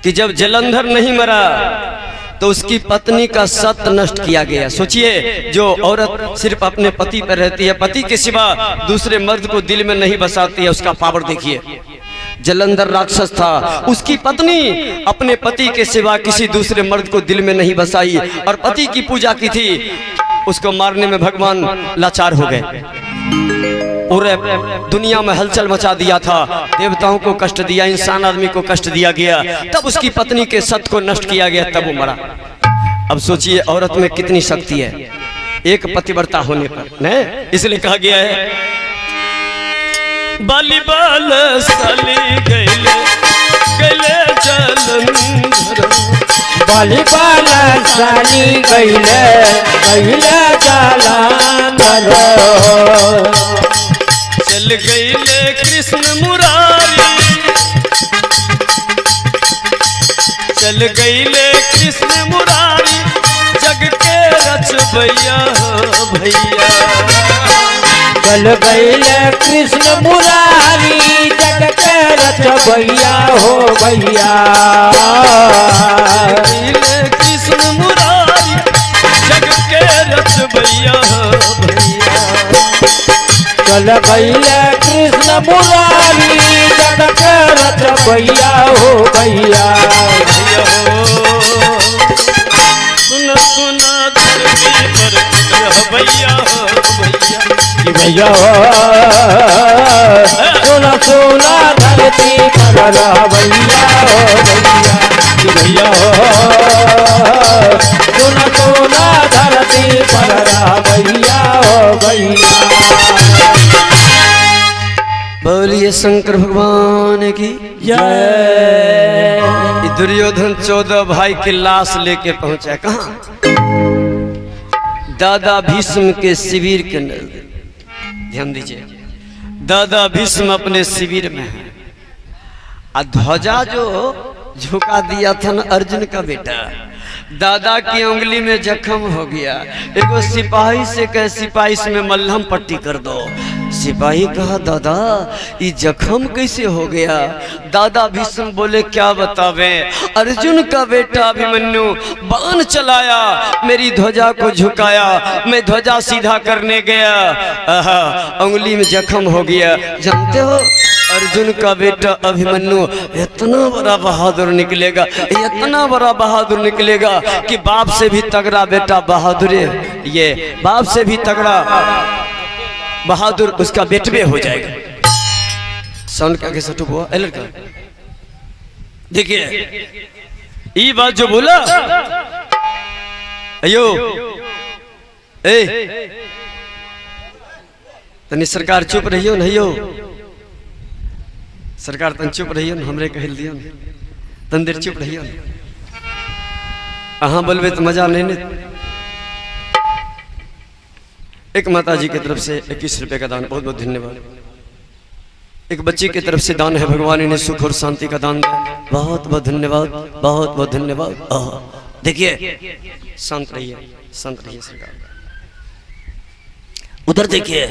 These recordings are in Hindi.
कि जब जलंधर नहीं मरा तो उसकी पत्नी का सत नष्ट किया गया। सोचिए, जो औरत सिर्फ अपने पति पर रहती है, पति के सिवा दूसरे मर्द को दिल में नहीं बसाती है, उसका पावर देखिए। जलंधर राक्षस था, उसकी पत्नी अपने पति के सिवा किसी दूसरे मर्द को दिल में नहीं बसाई और पति की पूजा की थी। उसको मारने में भगवान लाचार हो गए, पूरे दुनिया में हलचल मचा दिया था, देवताओं को कष्ट दिया, इंसान आदमी को कष्ट दिया गया। तब उसकी पत्नी के सत को नष्ट किया गया, तब वो मरा। अब सोचिए औरत में कितनी शक्ति है एक पतिव्रता होने पर, नहीं? इसलिए कहा गया है बाली बाल साली गैले गैले जलंधर, बाली बाल साली गैले गैले जलंधर, चल गैले कृष्ण मुरारी, चल गैले कृष्ण मुरारी, जग के रचबैया भैया, चल गैले कृष्ण मुरारी, जग के रचबैया हो भैया, गैले कृष्ण मुरारी, जग के रचबैया भैया, चल गैले कृष्ण मुरारी, जग के रचबैया हो भैया, सुना सुना धरती पर भैया भैया, सुना सुना धरती पर भैया भैया, सुना सुना धरती पर भैया भैया। बोलिए शंकर भगवान की जय। दुर्योधन 14 भाई की लाश लेके पहुंचा कहाँ? दादा भीष्म के शिविर के नजदीक। ध्यान दीजिए, दादा भीष्म अपने शिविर में है। ध्वजा जो झुका दिया था ना अर्जुन का बेटा, दादा की उंगली में जख्म हो गया। एगो सिपाही से कहे सिपाही इसमें मल्हम पट्टी कर दो। सिपाही कहा दादा ये जख्म कैसे हो गया? दादा भीष्म बोले क्या बतावे, अर्जुन का बेटा अभिमन्यु बाण चलाया, मेरी ध्वजा को झुकाया, मैं ध्वजा सीधा करने गया, उंगली में जख्म हो गया। जानते हो अर्जुन का बेटा अभिमन्यु इतना बड़ा बहादुर निकलेगा, इतना बड़ा बहादुर निकलेगा कि बाप से भी तगड़ा बेटा बहादुर, ये बाप से भी तगड़ा बहादुर उसका बेटवे हो जाएगा। साउंड क्या कैसे टूट हुआ लड़का? देखिए ये बात जो बोला, अयो ए तनी सरकार चुप रहियो नहीं हो, सरकार तन चुप रहियो न, हमरे कहल दियो तन देर चुप रहियो। अहाँ बोलबे तो मजा नहीं ने। एक माता जी की तरफ से 21 रुपए का दान, बहुत बहुत धन्यवाद। एक बच्ची की तरफ से दान है, भगवान इन्हें सुख और शांति का दान दे, बहुत बहुत धन्यवाद, बहुत बहुत धन्यवाद। देखिए शांत रहिए, शांत रहिए सरकार। उधर देखिए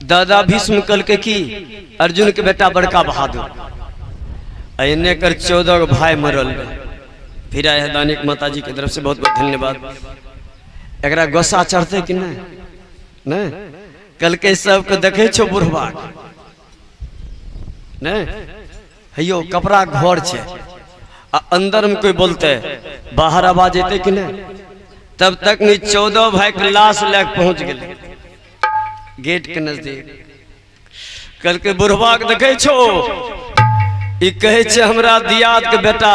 दादा भीष्म कल के की अर्जुन के बेटा बड़का बहादुर, इन्हें कर 14 भाई मरल। फिर आए है दानिक माता जी की तरफ से बहुत बहुत धन्यवाद। एकरा गोसा चढ़ते कि नहीं? कल के सबको देखे छो बुढ़वा नहीं हैयो कपड़ा घर छे, अंदर में कोई बोलते बाहर आवाज एते कि नहीं? तब तक नहीं 14 भाई के लाश लेके पहुंच गए गेट के नजदीक। कल के बुढ़वा के देखे छो, ई कहे छे हमरा दियाद के बेटा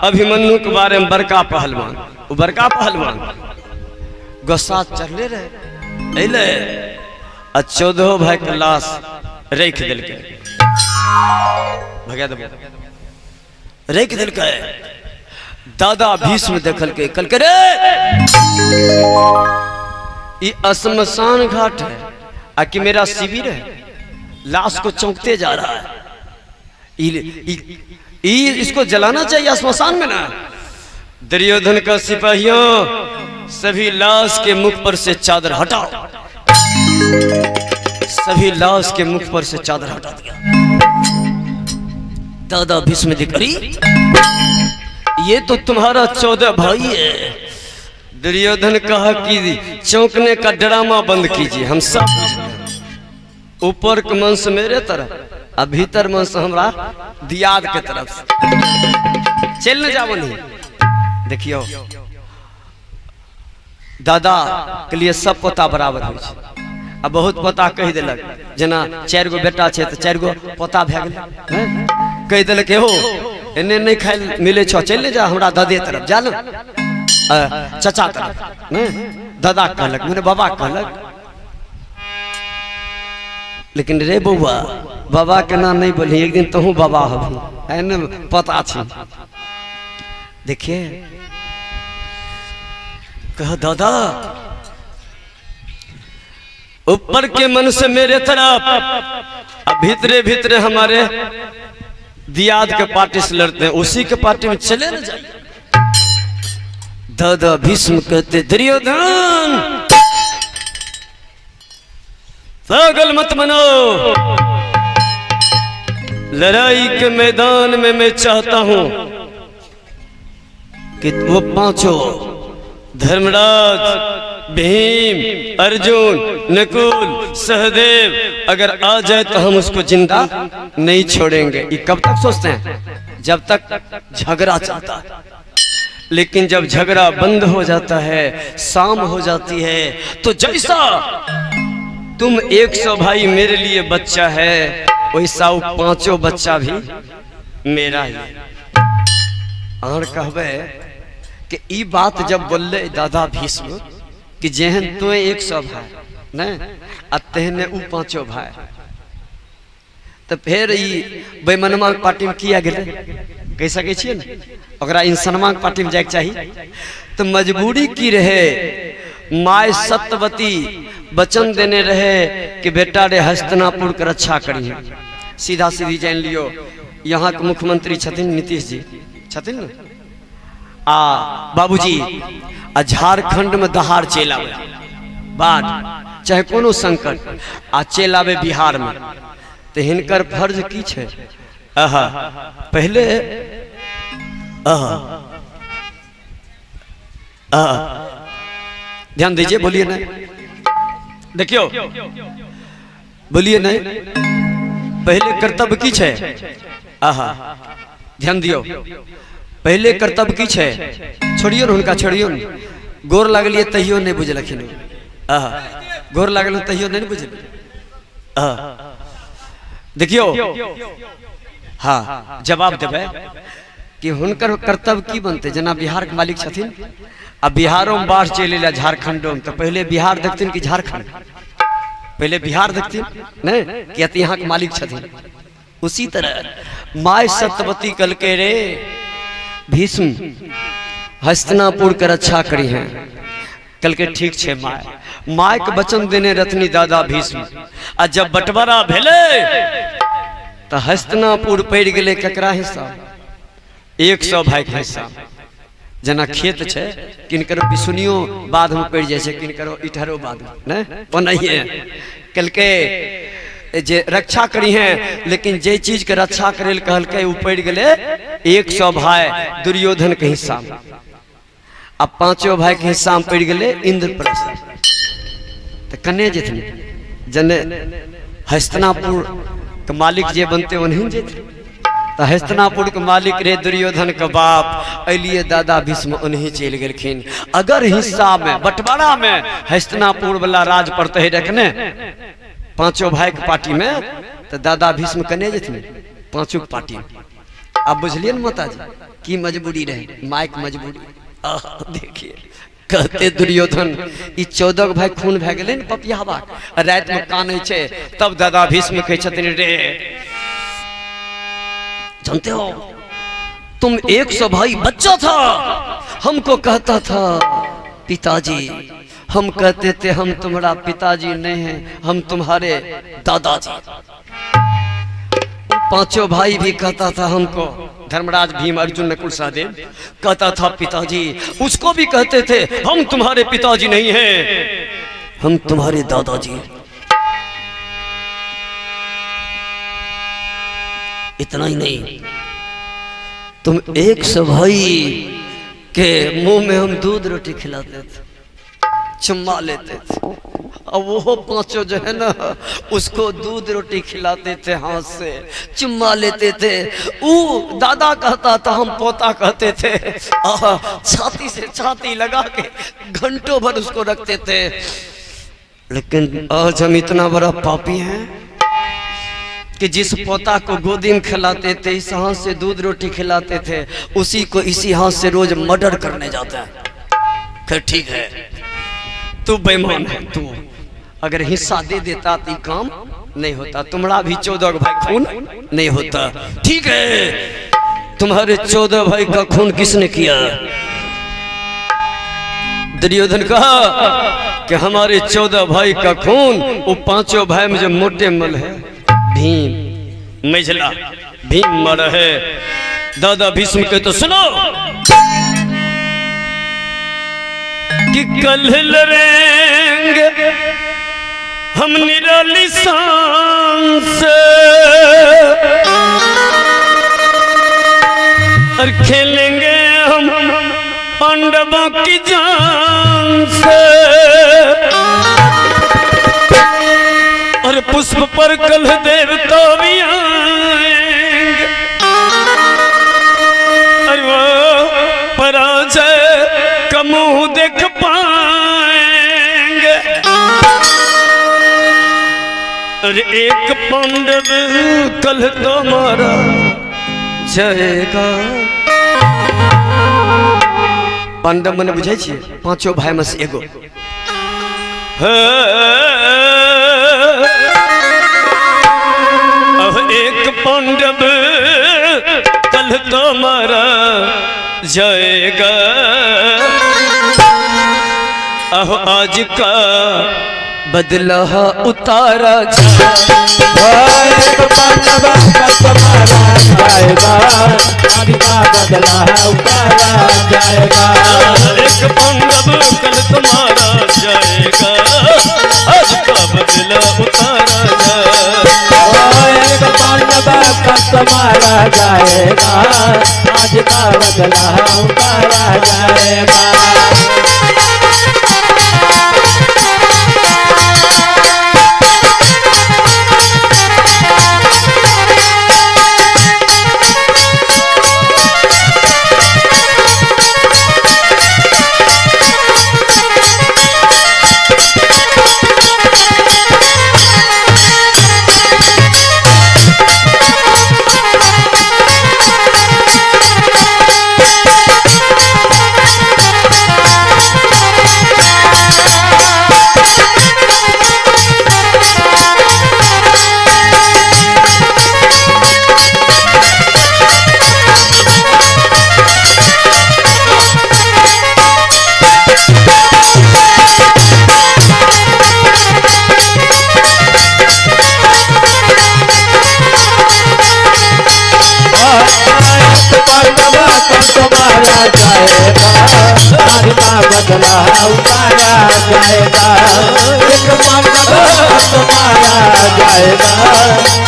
अभिमन्यु के बारे में बड़का पहलवान, वो बड़का पहलवान गोसा चढ़ले रहे अले 14 भाई के लाश रख दिल के भगा दे रख दिल के। दादा भीष्म देखल के कल के रे ये श्मशान घाट है आकि मेरा शिविर है, लाश को चौंकते जा रहा है, इसको जलाना चाहिए श्मशान में ना। दुर्योधन का सिपाहियों सभी लाश के मुख पर से चादर हटाओ, सभी लाश के मुख पर से चादर हटा दिया। दादा भीष्म जी करी, ये तो तुम्हारा 14 भाई है। दुर्योधन कहा कि चौंकने का ड्रामा बंद कीजिए, हम सब ऊपर के मंश मेरे तरफ और भीतर मंश हमरा दियाद के तरफ से चल न जाओ। नहीं देखियो, दादा के लिए सब पोता बराबर हो छै। अब बहुत पोता कह दिलक, जना 4 गो बेटा छै तो 4 गो पोता भए गेल, कह दिलक हो एने नहीं खाए मिले छो, चल जा हमरा दादे तरफ जा न, चाचा तरफ ने दादा कहलक, मैंने बाबा कहलक। लेकिन रे बउआ, बाबा के ना नहीं बोली, एक दिन तहू बाबा हबू है न, पता छी। देखिए कह दादा ऊपर के मन से मेरे तरफ, अब भीतरे भीतरे हमारे दियाद के पार्टी से लड़ते हैं, उसी के पार्टी में चले न जाइए। दादा भीष्म कहते दुर्योधन पागल मत बनो, लड़ाई के मैदान में मैं चाहता हूं कि वो 5 धर्मराज, भीम, अर्जुन, नकुल, सहदेव अगर आ जाए तो हम उसको जिंदा नहीं छोड़ेंगे। ये कब तक सोचते हैं? जब तक झगड़ा चलता है। लेकिन जब झगड़ा बंद हो जाता है, शाम हो जाती है, तो जैसा तुम 100 भाई मेरे लिए बच्चा है, वैसा वो 5 बच्चा भी मेरा ही। और कहबे कि ई बात जब बोले दादा भीष्म कि जेहन तो 100 भाई ने तेहने उ 5 भाई, तो फिर ई बेमनमा पार्टी में किया गेले कह सके छिए न, ओकरा इंसानमा पार्टी में जाके चाहिए। तो मजबूरी की रहे, माय सत्यवती वचन देने रहे कि बेटा रे हस्तिनापुर के रक्षा करिए। सीधा सीधी जान लियो, यहाँ के मुख्यमंत्री छथिन नीतीश जी छथिन न, बाबूजी आ झारखंड में दहाड़ चल आवे, बाढ़ चाहे कोनो संकट आ चल आवे बिहार में, तो हिनकर फर्ज की छे? पहले ध्यान दीजिए, बोलिए नहीं, देखियो बोलिए नहीं, पहले कर्तव्य की छे? ध्यान दियो, पहले कर्तव्य की छे? छोड़ियो न हुनका, छोड़ियो न, गोर लागलिए तहियो नहीं बुझलखिन, गोर लागल तहियो नहीं बुझल। देखियो हाँ जवाब देवे कि हुनकर कर्तव्य की बनते, जना बिहार के मालिक छथिन, अब बिहारों में बाढ़ चले ला झारखंडों में, तो पहले बिहार देखतीन कि झारखंड? पहले बिहार देखतीन नहीं कि यहाँ के मालिक छथिन। उसी तरह माय सत्यवती कल के रे भीष्म हस्तिनापुर के रक्षा करी हैं, कल के ठीक छे माय, माय के वचन देने रथनी दादा भीष्म। आ जब बंटवारा भेले तो हस्तिनापुर पड़ गए ककरा हिस्सा? 100 भाई के हिस्सा। जना खेत छे, किनकरो बिसुनियो बाद में पड़ जाए, किनकरो इटहरो बाद में ओनाहिए कल के जे रक्षा करी हैं। लेकिन जे चीज के रक्षा करे कहल के उ पड़ गए 100 भाई दुर्योधन के हिस्सा में, अब 5 भाई के हिस्सा में पड़ गए इंद्रप्रस्थ। तो कने जेथिन जने हस्तिनापुर के मालिक जे बनते उन्हीं जेथिन। तो हस्तिनापुर के मालिक रे दुर्योधन के बाप, अलिए दादा भीष्म उन्हीं चल गेलखिन। अगर हिस्सा में बंटवारा में हस्तिनापुर वाला राज पड़ते रखने 5 भाई के पार्टी में, तो दादा भीष्म कने जेथिन 5 के पार्टी में। अब बुझलिए न माता जी की मजबूरी रहे, माइक मजबूरी। देखिए कहते दुर्योधन ई 14 भाई खून भे गेले न पपियाबा, रात में कानै छे, तब दादा भीष्म कहे छथिन रे जानते हो तुम 100 भाई बच्चा था, हमको कहता था पिताजी, हम कहते थे हम तुम्हारा पिताजी नहीं हैं, हम तुम्हारे दादाजी। 5 भाई भी कहता था हमको, धर्मराज, भीम, अर्जुन, नकुल, सहदेव कहता था पिताजी, उसको भी कहते थे हम तुम्हारे पिताजी नहीं हैं, हम तुम्हारे दादाजी। इतना ही नहीं, तुम 100 भाई के मुंह में हम दूध रोटी खिलाते थे, चुम्मा लेते थे, और वो पांचों जो है ना उसको दूध रोटी खिलाते थे, हाथ से चुम्मा लेते थे। वो दादा कहता था, हम पोता कहते थे। छाती से छाती लगा के घंटों भर उसको रखते थे। लेकिन आज हम इतना बड़ा पापी हैं कि जिस पोता को गोदी में खिलाते थे, इस हाथ से दूध रोटी खिलाते थे, उसी को इसी हाथ से रोज मर्डर करने जाता है। फिर ठीक है, तू बेईमान है, तू अगर हिस्सा दे देता तो काम नहीं होता, तुम्हारा भी 14 भाई खून नहीं होता। ठीक है, तुम्हारे 14 भाई का खून किसने किया? दुर्योधन कहा कि हमारे 14 भाई का खून वो पांचों भाई में जो मोटे मल है, भीम मेझला भीम मर है। दादा भीष्म के तो सुनो कि कल लड़ेंगे हम निराली शान से और खेलेंगे हम पांडवों की जान से, और पुष्प पर कल देवता भी आएंगे, और वो पराजय का मुंह देख पाएंगे। और एक पांडव कल तो मारा जाएगा। पांडव मने बुझे छिए, पांचों भाई में से एगो। एक पांडव कल तो मारा जाएगा। आज का बदला उतारा जाएगा। एक पांडव कल तुम्हारा जाएगा, आज का बदला उतारा जाएगा। एक पांडव कल तुम्हारा जाएगा, आज का बदला उतारा जाएगा। एक पांडव कल तुम्हारा जाएगा, आज का बदला उतारा जाएगा। बदला उतारा जाएगा। एक पांडव तुम्हारा जाएगा,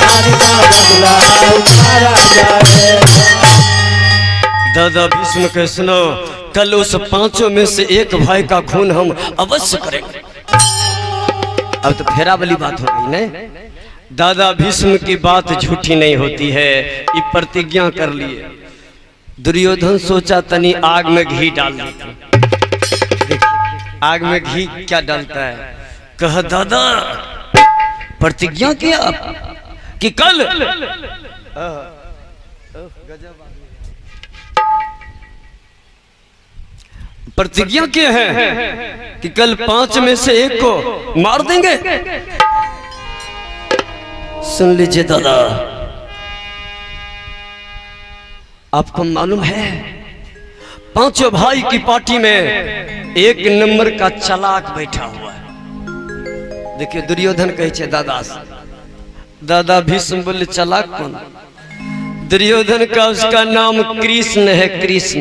आज का बदला उतारा जाएगा। दादा भीष्म के सुनो, कल उस पांचों में से एक भाई का खून हम अवश्य करेंगे। अब तो फेरा वाली बात हो गई ने। दादा भीष्म की बात झूठी नहीं होती है, ये प्रतिज्ञा कर लिए। दुर्योधन सोचा तनी आग में घी डाल देता। आग में घी क्या डालता है? कहा दादा प्रतिज्ञा किया कि कल प्रतिज्ञा किया है कि कल 5 में से एक को मार देंगे। सुन लीजिए दादा, आपको मालूम है पांचों भाई की पार्टी में एक नंबर का चालाक बैठा हुआ है। देखिए दुर्योधन कहे छे दादा से, दादा भीष्म बोले चालाक कौन? दुर्योधन का उसका नाम कृष्ण है। कृष्ण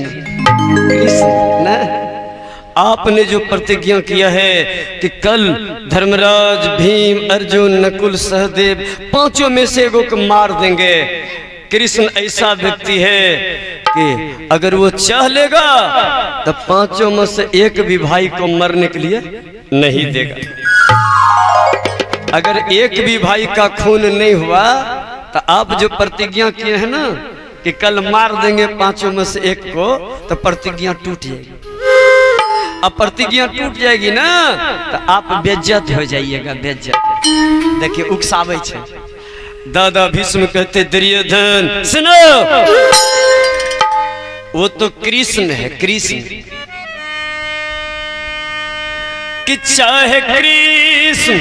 न आपने जो प्रतिज्ञा किया है कि कल धर्मराज, भीम, अर्जुन, नकुल, सहदेव पांचों में से एगो को मार देंगे, कृष्ण ऐसा व्यक्ति है कि अगर वो चाह लेगा तो पांचों में से एक भी भाई को मरने के लिए नहीं देगा। अगर एक भी भाई का खून नहीं हुआ तो आप जो प्रतिज्ञा किए हैं ना कि कल मार देंगे पांचों में से एक को, तो प्रतिज्ञा टूट जाएगी। अब प्रतिज्ञा टूट जाएगी ना तो आप बेइज्जत हो जाइएगा, बेइज्जत। देखिए उकसावे छे। दादा भीष्म कहते दुर्योधन सुनो, वो तो कृष्ण है, कृष्ण कि चाहे कृष्ण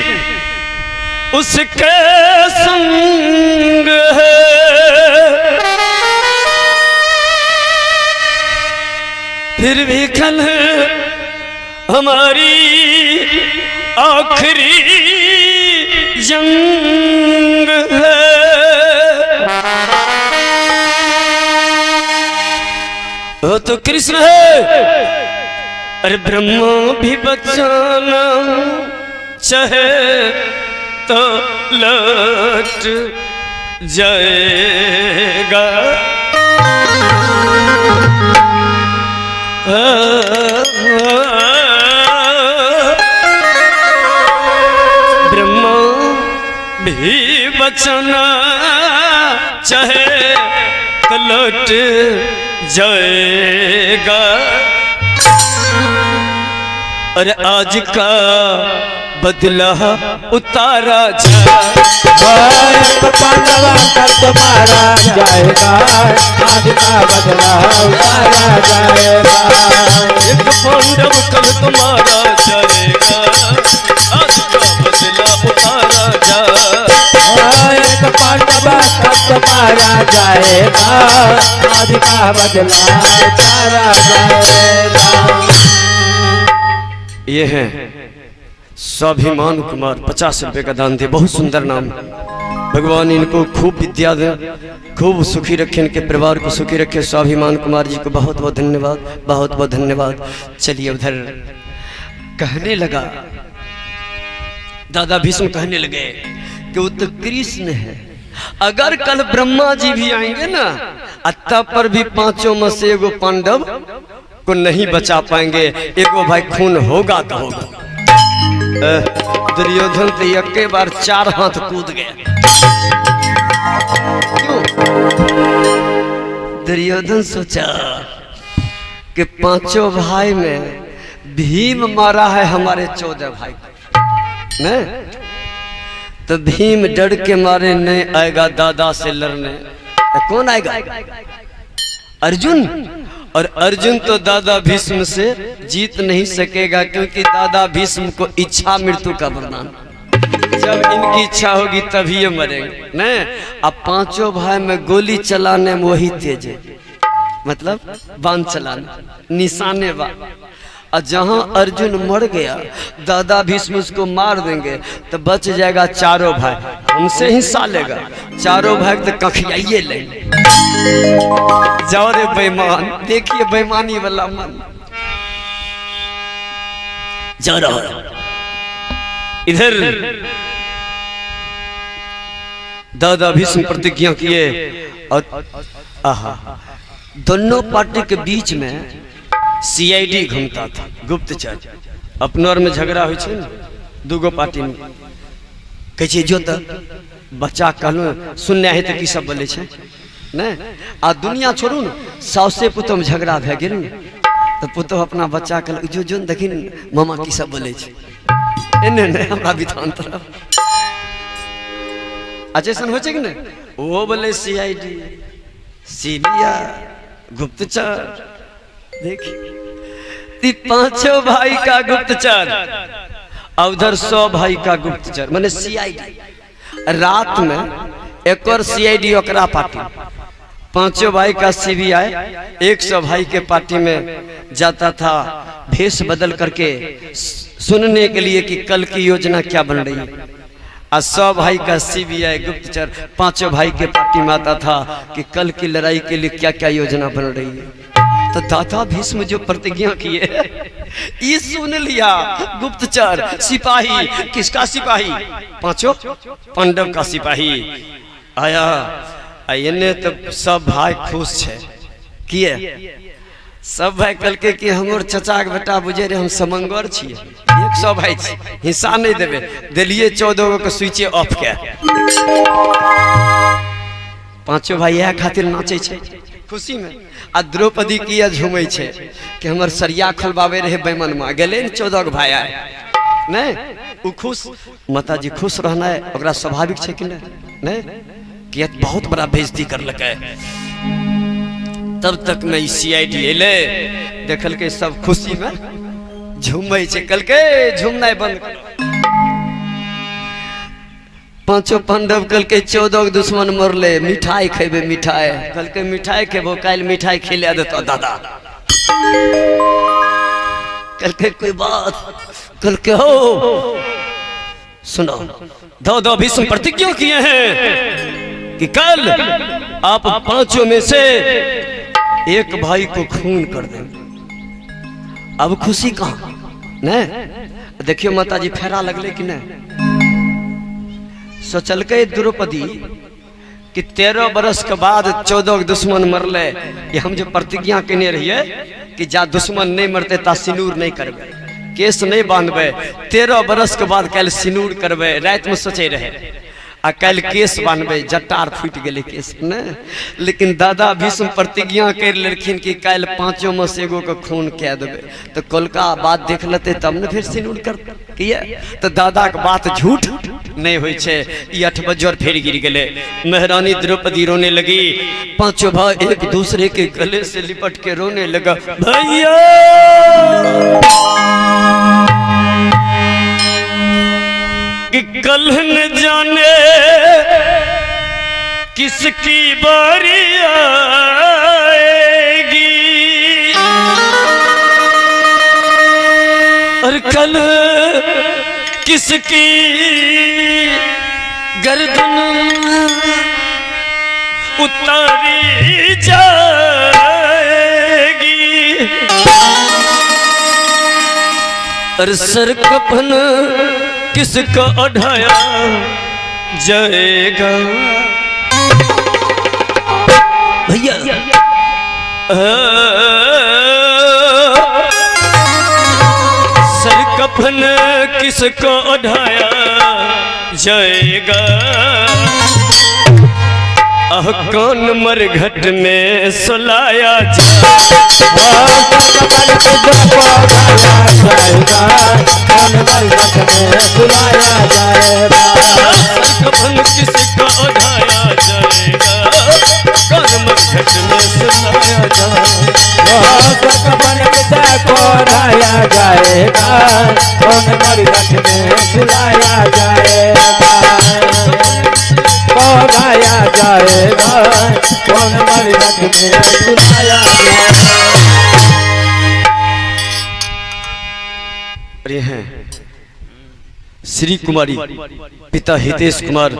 उसके संग है, फिर भी कल हमारी आखिरी जंग है। वो तो कृष्ण है। अरे ब्रह्मा भी बचाना चाहे तो लौट जाएगा। ब्रह्मा भी बचाना चाहे तो लौट जाएगा। और आज का बदला उतारा जाए, पांडवा का तुम्हारा जाएगा, आज का बदला उतारा जाएगा। एक पांडव कल तुम्हारा जाएगा, आज का बदला उतारा जाए। एक पांडवा का तुम्हारा जाएगा, आज का बदला उतारा जाएगा। ये है स्वाभिमान कुमार, 50 रुपए का दान दे। बहुत सुंदर नाम। भगवान इनको खूब विद्या दे, खूब सुखी रखे, इनके परिवार को सुखी रखे। स्वाभिमान कुमार जी को बहुत बहुत धन्यवाद, बहुत बहुत धन्यवाद। चलिए उधर कहने लगा, दादा भीष्म कहने लगे कि वो तो कृष्ण है। अगर कल ब्रह्मा जी भी आएंगे ना, तब पर भी पांचों में से एगो पांडव को नहीं बचा पाएंगे। एगो भाई खून होगा तो होगा। दुर्योधन तो एक बार 4 हाथ कूद गया। क्यों? दुर्योधन सोचा कि पांचों भाई में भीम मारा है हमारे 14 भाई को, नहीं तो भीम डर के मारे नहीं आएगा दादा से लड़ने। कौन आएगा? अर्जुन। और अर्जुन तो दादा भीष्म से जीत नहीं सकेगा, क्योंकि दादा भीष्म को इच्छा मृत्यु का वरदान। जब इनकी इच्छा होगी तभी ये मरेंगे। नहीं, अब पांचों भाई में गोली चलाने में वही तेज है, मतलब बाण चलाने, निशाने बाण। और जहां अर्जुन मर गया, दादा भीष्म उसको मार देंगे तो बच जाएगा चारों भाई। हमसे हिस्सा लेगा, चारों भाई तो कखियाइए लेंगे। जाओ रे बेईमान, देखिए बेईमानी वाला मन। जा रहा इधर दादा भीष्म प्रतिज्ञा किए। और आहा, दोनों पार्टी के बीच में सीआईडी घूमता था, गुप्तचर। अपनों में झगड़ा हो दूगो पार्टी में, कहे जो तो बच्चा कहलू सुनने है तो की सब बोले छे नहीं। आ दुनिया छोड़ू न, साउसे पुतोह में झगड़ा भे गेल तो पुतोह अपना बच्चा कहल जो जो देखी मामा की सब बोले छे। एने नहीं हमरा विधान तरफ अचेसन हो छे कि नहीं। वो बोले सीआईडी, सीबीआई, गुप्तचर। देखिए पांचों भाई का गुप्तचर, उधर 100 भाई का गुप्तचर, माने सीआईडी। रात में एक और सीआईडी ओकरा पार्टी, पांचों भाई का सीबीआई 100 भाई के पार्टी में जाता था, भेष बदल करके सुनने के लिए कि कल की योजना क्या बन रही है। और 100 भाई का सीबीआई गुप्तचर पांचों भाई के पार्टी में आता था कि कल की लड़ाई के लिए क्या क्या योजना बन रही है। तो दादा भीष्म जो प्रतिज्ञा किए ये सुन लिया गुप्तचर। सिपाही, किसका सिपाही? पांचों पांडव का सिपाही आया। आ एने तो सब भाई खुश छे किए सब भाई कल के कि हमर चचा के बेटा बुझे रे हम समंगर छिए 100 भाई छी हिस्सा नहीं देबे देलिए 14 गो के स्विचे ऑफ के पांचों भाई यह खातिर नाचे छे खुशी में आ द्रौपदी किया झूमै छे कि हमर सरिया खोलबावे रहे बैमन में गेले 14 के भाई आए नहीं उ खुश माता जी खुश रहना है ओकरा स्वाभाविक छे कि नहीं कि बहुत बड़ा बेइज्जती कर लगे तब तक मैं सीआईडी ले देखल के सब खुशी में झूमै छे कल के झूमना बंद करो पांचों पांडव कल के 14 के दुश्मन मरले मिठाई खेबे मिठाई कल के मिठाई खेबो काल मिठाई खिला देता दादा कल के कोई बात कल के हो सुनो दो भीष्म प्रतिज्ञा किए हैं कि कल आप पांचों में से एक भाई को खून कर देंगे अब खुशी कहां नहीं देखियो माता जी फेरा लगले कि नहीं सोचल के द्रौपदी कि 13 बरस के बाद 14 के दुश्मन मरले ये हम जो प्रतिज्ञा केने रहिए कि जा दुश्मन नहीं मरते ता सिनूर नहीं करबे केस नहीं बांधबे 13 बरस के बाद कल सिनूर करबे रात में सोचे रहे आ कल केस बांधबे जटार फूट गेले केस ने लेकिन दादा भीष्म प्रतिज्ञा कर लेखिन कि कल पांचों में से एगो के खून कह देबे तो कल का बात देख लेते तब न फिर सिनूर कर किया तो दादा के बात झूठ नहीं होई छे ई 8 बजर फिर गिर गेले महारानी द्रौपदी रोने लगी पांचों भाई एक दूसरे के गले से लिपट के रोने लगा भैया कि कल न जाने किसकी बारी आएगी और कल किसकी गर्दन उतारी जाएगी और सर कफन किसका ओढ़ाया जाएगा भैया सर कफन किसको ओढ़ाया जाएगा कौन मरघट में सुलाया कफन किसको ओढ़ाया जाएगा कौन मरघट में सुलाया जाएगा कौन मरघट में सुलाया जाएगा गाया जाएगा कौन मरघट में सुलाया जाएगा हैं श्री कुमारी पिता हितेश कुमार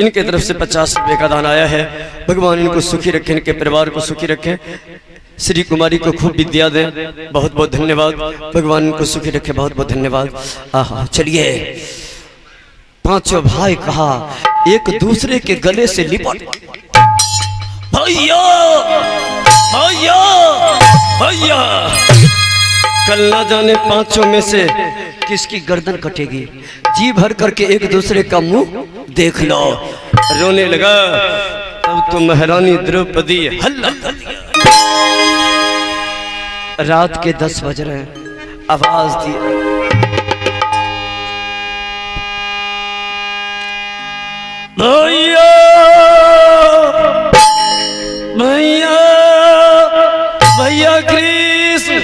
इनके तरफ से 50 रुपए का दान आया है भगवान इनको सुखी रखे इनके परिवार को सुखी रखे श्री कुमारी को खूब विद्या दें बहुत बहुत धन्यवाद भगवान इनको सुखी रखे बहुत बहुत धन्यवाद आहा चलिए पांचों भाई कहा एक दूसरे के गले से लिपट भैया भैया भैया कल ना जाने पांचों में से किसकी गर्दन कटेगी जी भर करके एक दूसरे का मुंह देख लो रोने लगा तब तो महारानी द्रौपदी हल्ला कर दिया रात के 10 बज रहे आवाज दी भैया भैया भैया कृष्ण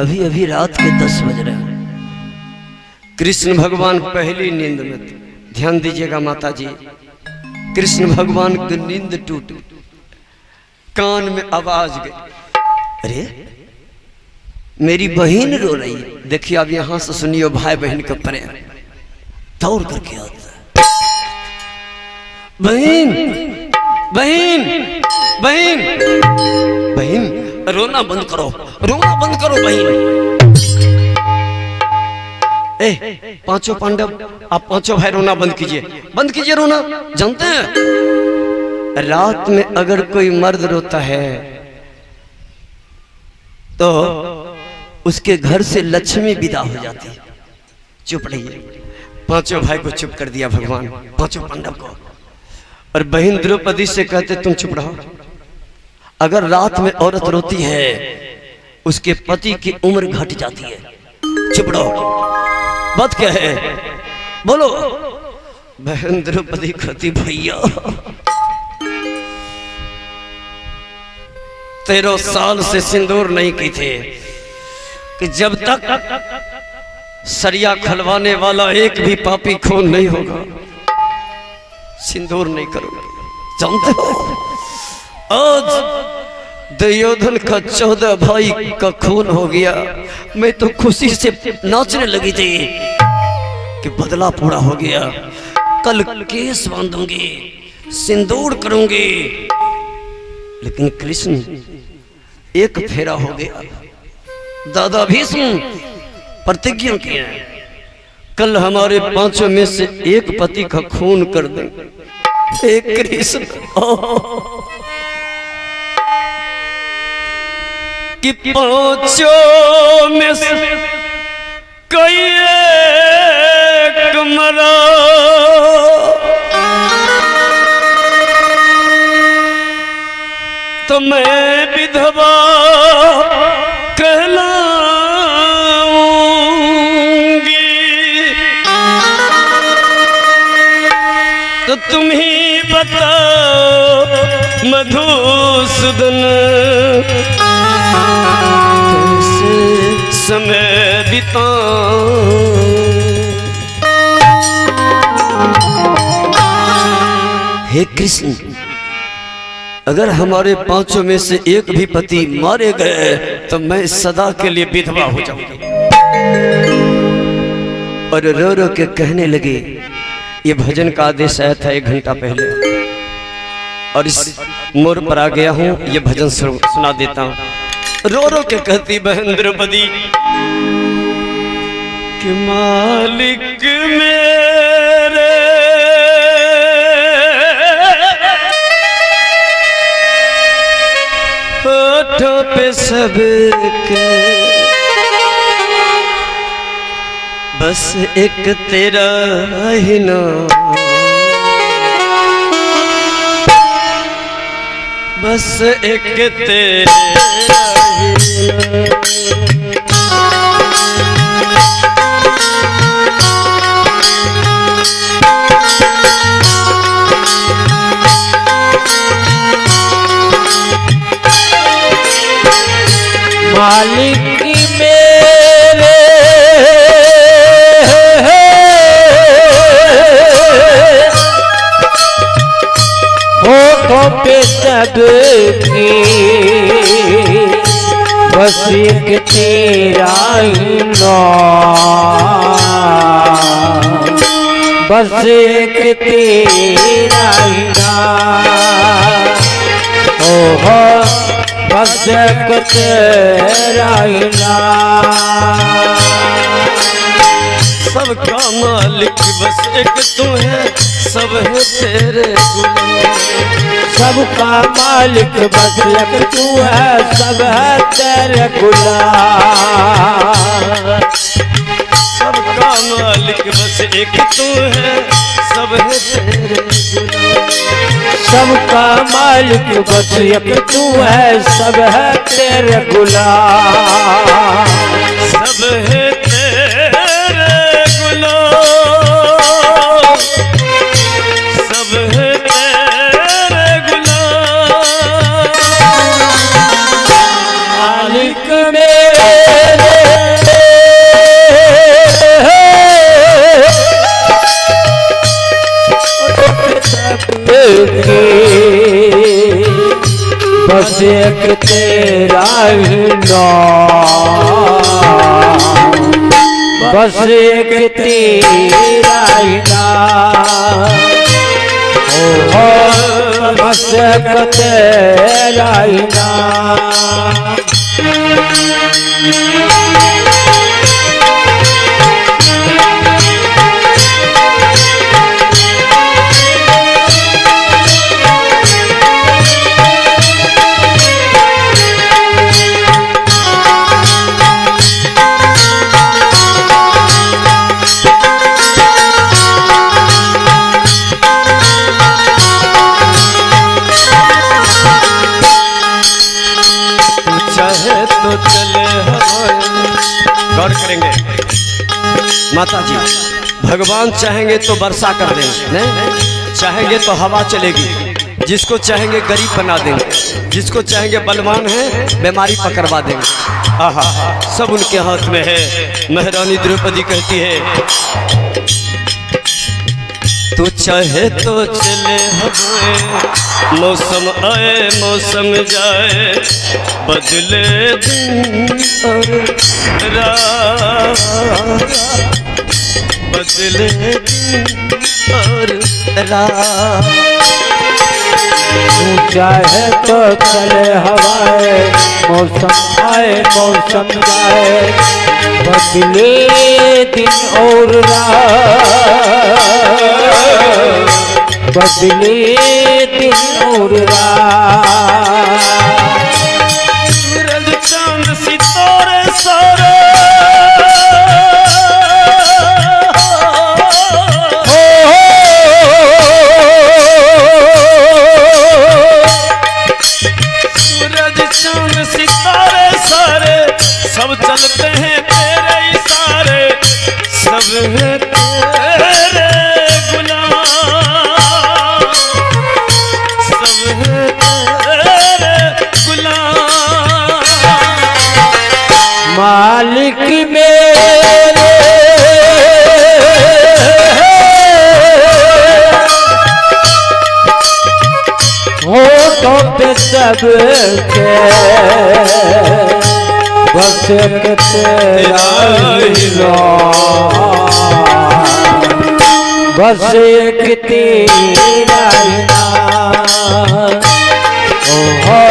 अभी अभी रात के 10 बज रहे हैं कृष्ण भगवान पहली नींद में थे ध्यान दीजिएगा माता जी कृष्ण भगवान की नींद टूट कान में आवाज गई अरे मेरी बहन रो रही है देखिए अब यहां से सुनियो भाई बहन का प्रेम दौड़ करके आता है बहन बहन बहन बहन रोना बंद करो बहन ए पांचों पांडव, आप पांचों भाई रोना बंद कीजिए रोना। जानते हैं रात में अगर कोई मर्द रोता है तो उसके घर से लक्ष्मी विदा हो जाती है। चुप रहिए। पांचों भाई को चुप कर दिया भगवान, पांचों पांडव को। और बहन द्रौपदी से कहते तुम चुप रहो। अगर रात में औरत रोती है उसके पति की उम्र घट जाती है। चुप रहो। बात क्या है बोलो। बहन द्रौपदी कहती भैया 13 साल से सिंदूर नहीं की थे कि जब तक सरिया खलवाने वाला एक भी पापी खून नहीं होगा सिंदूर नहीं करोगे। जानते हो आज दुर्योधन का 14 भाई का खून हो गया। मैं तो खुशी से नाचने लगी थी कि बदला पूरा हो गया। कल केस बांधूंगी, सिंदूर करूंगी। लेकिन कृष्ण एक फेरा हो गया। दादा भीष्म प्रतिज्ञा किया कल हमारे पांचों में से एक पति का खून कर देंगे। हे कृष्ण कि पांचों में से कोई एक मरा तो मैं विधवा कहलाऊंगी। तो तुम ही बताओ मधुसूदन कैसे समय बिताऊं। हे कृष्ण अगर हमारे पांचों में से एक भी पति मारे गए तो मैं सदा के लिए विधवा हो जाऊंगी। और रो रो के कहने लगे। ये भजन का आदेश आया था 1 घंटा पहले और इस मोड़ पर आ गया हूं। ये भजन सुना देता हूं। रो रो के कहती बहन द्रौपदी कि मालिक मेरे होठों पे सबके बस एक तेरा ही नाम, बस एक तेरा ही मालिक मेरे होठों पे सबकी बस एक तेरा ही नाम, बस एक तेरा ही नाम। ओहो बस एक तेरा ही नाम। सबका मालिक बस एक तू है, सब है तेरे गुलाम। सबका मालिक बस एक तू है, सब है तेरे गुलाम। सबका मालिक बस एक तू है, सब है तेरे गुलाम। सबका मालिक बस एक तू है, सब है तेरे गुलाम। सब है तेरे गुलाम, सब है तेरे गुलाम। मालिक मेरे बस एक तेरा ही नाम, बस एक तेरा ही नाम। ओहो बस एक तेरा ही नाम। गौर करेंगे माता जी, भगवान चाहेंगे तो वर्षा कर देंगे, नहीं चाहेंगे तो हवा चलेगी, जिसको चाहेंगे गरीब बना देंगे, जिसको चाहेंगे बलवान है बीमारी पकड़वा देंगे। आहा, सब उनके हाथ में है। महारानी द्रौपदी कहती है तू चाहे तो चले हवाएं, मौसम आए मौसम जाए, बदले दिन और रात, बदले दिन और रात। तू चाहे तो चले हवाएं, मौसम आए मौसम जाए, बदले दिन और रात, बदले दिन और रात। सूरज चांद सितारे सारे सितारे सारे सब चलते हैं तेरे इशारे, सब है तेरे गुलाम, सब है तेरे गुलाम। मालिक मेरे होठों पे सबके बस एक तेरा ही नाम, बस एक तेरा ही नाम, ओहो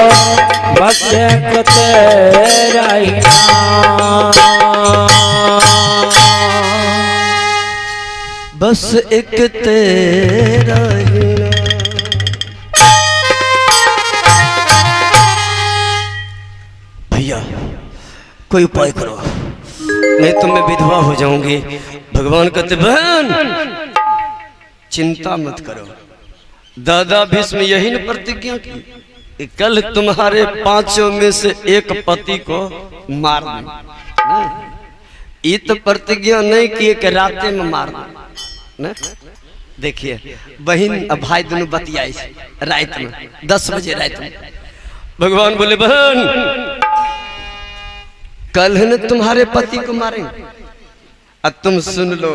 बस एक तेरा ही नाम, बस एक तेरा ही नाम। भैया कोई उपाय करो, नहीं तो मैं विधवा हो जाऊंगी। भगवान कहते बहन चिंता मत करो, दादा भीष्म यही न प्रतिज्ञा की कि कल तुम्हारे 5 में से एक पति को मार दें। ये तो प्रतिज्ञा नहीं की कि राते में मार दें। देखिए बहन अब भाई दोनों बतियाई रात में 10 बजे रात में। भगवान बोले बहन कल है न तुम्हारे पति को मारेंगे, अब तुम सुन लो,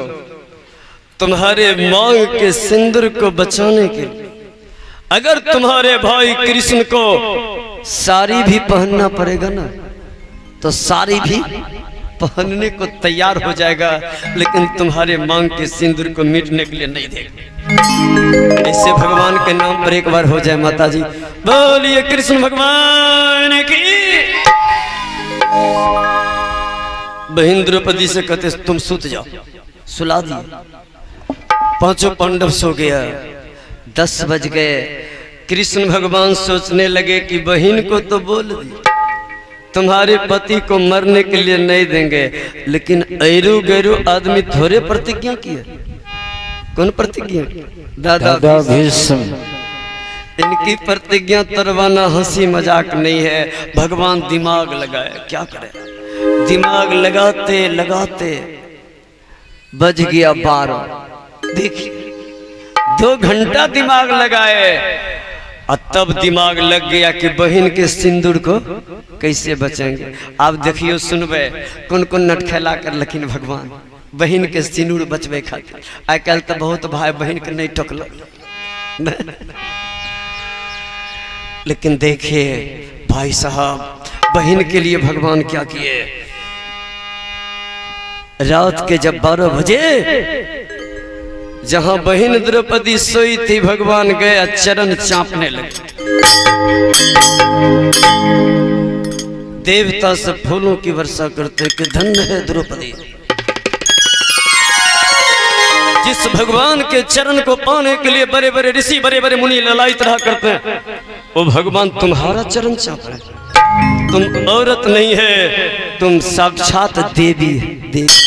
तुम्हारे मांग के सिंदूर को बचाने के लिए अगर तुम्हारे भाई कृष्ण को साड़ी भी पहनना पड़ेगा ना तो साड़ी भी पहनने को तैयार हो जाएगा, लेकिन तुम्हारे मांग के सिंदूर को मिटने के लिए नहीं देगा। ऐसे भगवान के नाम पर एक बार हो जाए माता जी, बोलिए कृष्ण भगवान की। बहन द्रौपदी से कहते तुम सुत जाओ, सुला दिए। 5 पांडव सो गया, 10 बज गए। कृष्ण भगवान सोचने लगे कि बहन को तो बोल दी तुम्हारे पति को मरने के लिए नहीं देंगे, लेकिन ऐरू गैरू आदमी थोड़े प्रतिज्ञा किए। कौन प्रतिज्ञा? दादा भीष्म। इनकी प्रतिज्ञा तरवाना हंसी मजाक नहीं है। भगवान दिमाग लगाए, क्या करे, दिमाग लगाते लगाते बज गया 12। देखिए 2 घंटा दिमाग लगाए और तब दिमाग लग गया कि बहन के सिंदूर को कैसे बचेंगे। आप देखियो सुनबे कौन कौन नटखेला कर, लेकिन भगवान बहन के सिंदूर बचबे खातिर। आई कल तो बहुत भाई बहन के नहीं टोकल, लेकिन देखिए भाई साहब बहन के लिए भगवान क्या किए। रात के जब 12 बजे जहां बहन द्रौपदी सोई थी, भगवान गए चरण चापने लगे। देवता से फूलों की वर्षा करते कि धन्य है द्रौपदी, जिस भगवान के चरण को पाने के लिए बड़े बड़े ऋषि बड़े बड़े मुनि ललायत रहा करते हैं, वो भगवान तुम्हारा चरण चाप रहे। तुम औरत नहीं है, तुम साक्षात देवी है। देवी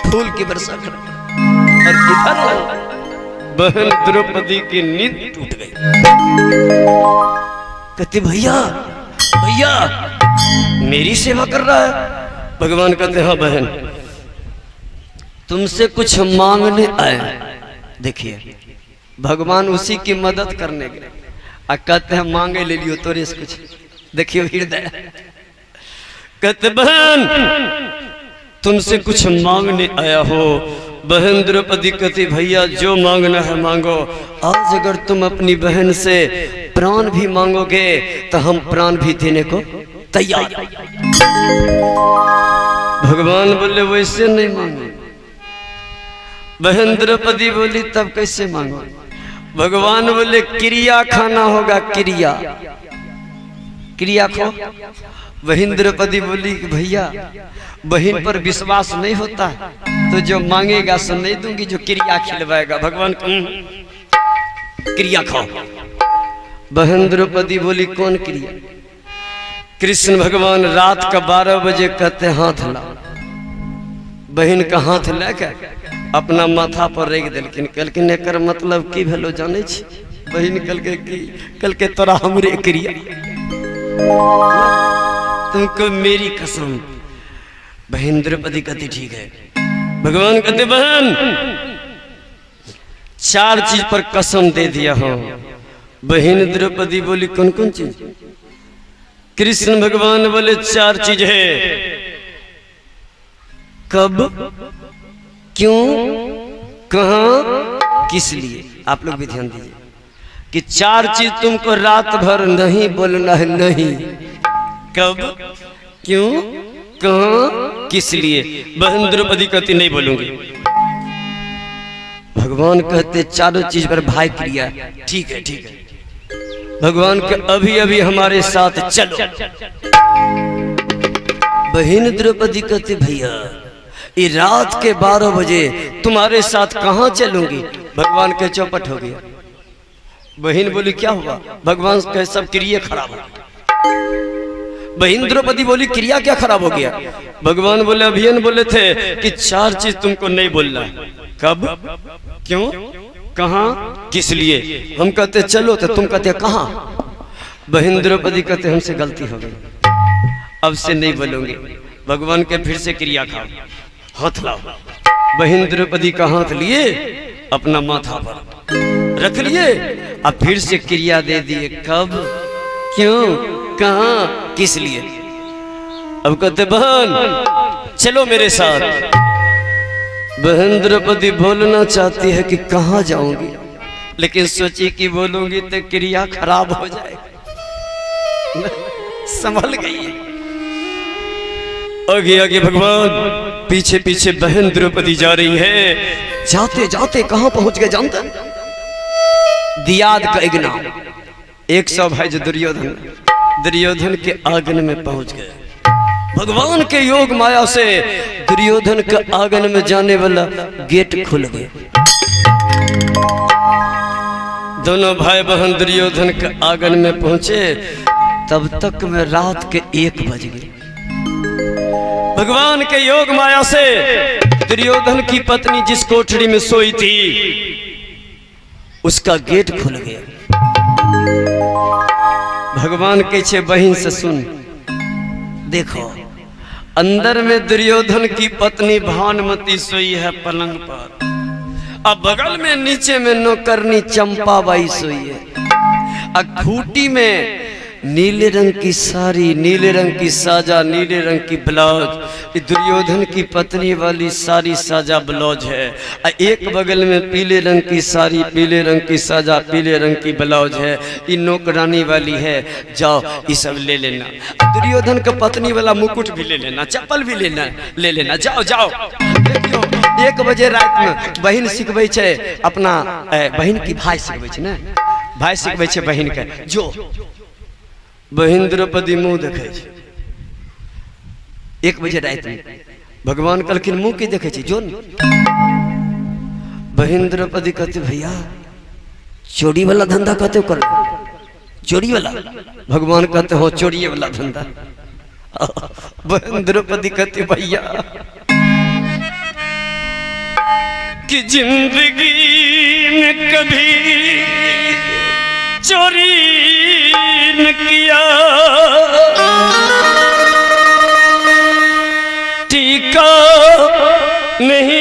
फूल की वर्षा कर, और इधर बहन द्रौपदी की नींद टूट गई। कहती भैया भैया मेरी सेवा कर रहा है, भगवान कहते हैं हाँ बहन तुमसे कुछ मांगने आए। देखिए भगवान उसी की मदद करने गए और कहते हैं मांगे ले लियो तोरे से कुछ। देखियो हृदय कहते बहन तुमसे कुछ मांगने आया हो। बहन द्रौपदी कहती भैया जो मांगना है मांगो। आज अगर तुम अपनी बहन से प्राण भी मांगोगे तो हम प्राण भी देने को तैयार। भगवान बोले वैसे नहीं मांगो। बहन द्रौपदी बोली तब कैसे मांगो। भगवान बोले क्रिया खाना होगा क्रिया क्रिया खो। बहन द्रौपदी बोली भैया बहन पर विश्वास नहीं होता तो जो मांगेगा सो नहीं दूंगी जो क्रिया खिलवाएगा। भगवान क्रिया खाओ। बहन द्रौपदी बोली कौन क्रिया। कृष्ण भगवान रात का 12 बजे कहते हाथ लाओ। बहन का हाथ लेकर अपना माथा पर रख दिलखिन। कहलखिन एकर मतलब की भेलो जाने छी। बहन कल के तोरा हमरे क्रिया तुमको मेरी कसम। बहन द्रौपदी कहती ठीक है। भगवान कहते बहन 4 चीज पर कसम दे दिया हो। बहन द्रौपदी बोली कौन कौन चीज। कृष्ण भगवान बोले 4 चीज है। कब क्यों कहां किस लिए। आप लोग भी ध्यान दीजिए कि 4 चीज तुमको रात भर नहीं बोलना है। नहीं कब क्यों कहां किस लिए। बहन द्रौपदी कहती नहीं बोलूंगी। भगवान कहते 4 चीज पर भाई क्रिया। ठीक है ठीक है। भगवान के अभी अभी हमारे साथ चलो। बहन द्रौपदी कहती भैया ये रात के 12 बजे तुम्हारे साथ कहां चलूंगी। भगवान के चौपट हो गया। बहन बोली क्या हुआ। भगवान के सब क्रिया खराब हो। बहन द्रौपदी बोली क्रिया क्या खराब हो गया। भगवान बोले अभियन बोले थे कि 4 चीज तुमको नहीं बोलना। कब क्यों कहां किस लिए। हम कहते चलो तो तुम कहते कहां। बहन द्रौपदी कहते हमसे गलती हो गई अब से नहीं बोलूंगी। भगवान के फिर से क्रिया खाओ हाथ लाओ। बहन द्रौपदी का हाथ लिए अपना माथा पर रख लिए अब फिर से क्रिया दे दिए। कब क्यों कहां किस लिए। अब कहते बहन चलो मेरे साथ। बहन द्रौपदी बोलना चाहती है कि कहां जाऊंगी लेकिन सोची कि बोलूंगी तो क्रिया खराब हो जाए। संभल गई है। आगे आगे भगवान पीछे पीछे बहन द्रौपदी जा रही है। जाते जाते कहां पहुंच गए जानते। दियाद का इग्ना 100 भाई जो दुर्योधन के आंगन में पहुंच गए। भगवान के योग माया से दुर्योधन के आंगन में जाने वाला गेट खुल गया। दोनों भाई बहन दुर्योधन के आंगन में पहुंचे तब तक में रात के 1 बज गए। भगवान के योग माया से दुर्योधन की पत्नी जिस कोठरी में सोई थी उसका गेट खुल गया। भगवान कहते बहन से सुन देखो अंदर में दुर्योधन की पत्नी भानुमति सोई है पलंग पर। अब बगल में नीचे में नौकरनी चंपाबाई सोई है। अब खूटी में नीले रंग की साड़ी नीले रंग की साजा नीले रंग की ब्लाउज। दुर्योधन की पत्नी वाली सारी साजा ब्लाउज है। एक बगल में पीले रंग की साड़ी पीले रंग की साजा पीले रंग की ब्लाउज है। ये नौकरानी वाली है। जाओ ये सब ले लेना। दुर्योधन का पत्नी वाला मुकुट भी ले लेना चप्पल भी ले लेना। जाओ जाओ। 1 बजे रात में बहन सिखबै छे अपना बहन की भाई सिखबै छे ना भाई सिखबै छे बहन के। जो बहन द्रौपदी मुंह देखे 1 बजे रात में भगवान कहलखिन मुंह की देखे जो बहन द्रौपदी कहती भैया चोरी वाला धंधा कहते कर चोरी वाला। भगवान कहते हो चोरी वाला धंधा। बहन द्रौपदी कहती भैया कि जिंदगी में कभी चोरी न किया नहीं